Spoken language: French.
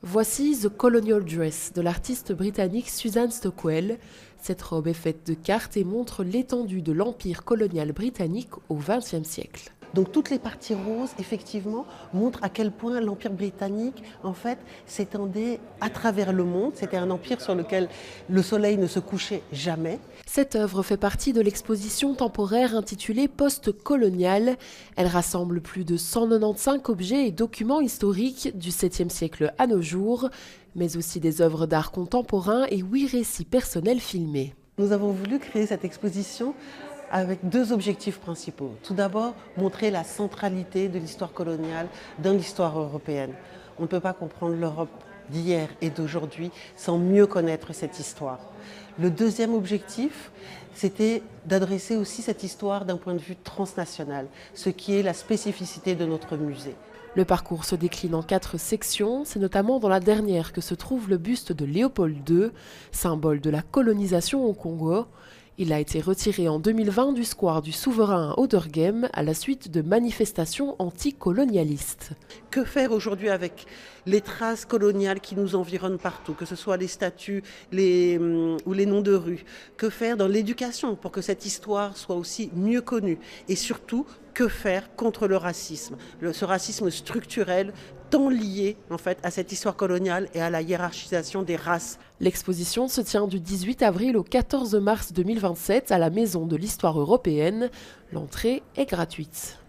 Voici The Colonial Dress de l'artiste britannique Susan Stockwell. Cette robe est faite de cartes et montre l'étendue de l'empire colonial britannique au XXe siècle. Donc toutes les parties roses, effectivement, montrent à quel point l'Empire britannique, en fait, s'étendait à travers le monde. C'était un empire sur lequel le soleil ne se couchait jamais. Cette œuvre fait partie de l'exposition temporaire intitulée Post-colonial. Elle rassemble plus de 195 objets et documents historiques du 7e siècle à nos jours, mais aussi des œuvres d'art contemporain et 8 récits personnels filmés. Nous avons voulu créer cette exposition avec deux objectifs principaux. Tout d'abord, montrer la centralité de l'histoire coloniale dans l'histoire européenne. On ne peut pas comprendre l'Europe d'hier et d'aujourd'hui sans mieux connaître cette histoire. Le deuxième objectif, c'était d'adresser aussi cette histoire d'un point de vue transnational, ce qui est la spécificité de notre musée. Le parcours se décline en 4 sections. C'est notamment dans la dernière que se trouve le buste de Léopold II, symbole de la colonisation au Congo. Il a été retiré en 2020 du square du Souverain à Auderghem à la suite de manifestations anticolonialistes. Que faire aujourd'hui avec les traces coloniales qui nous environnent partout, que ce soit les statues ou les noms de rues? Que faire dans l'éducation pour que cette histoire soit aussi mieux connue? Et surtout, que faire contre le racisme, ce racisme structurel tant lié en fait à cette histoire coloniale et à la hiérarchisation des races. L'exposition se tient du 18 avril au 14 mars 2027 à la Maison de l'Histoire européenne. L'entrée est gratuite.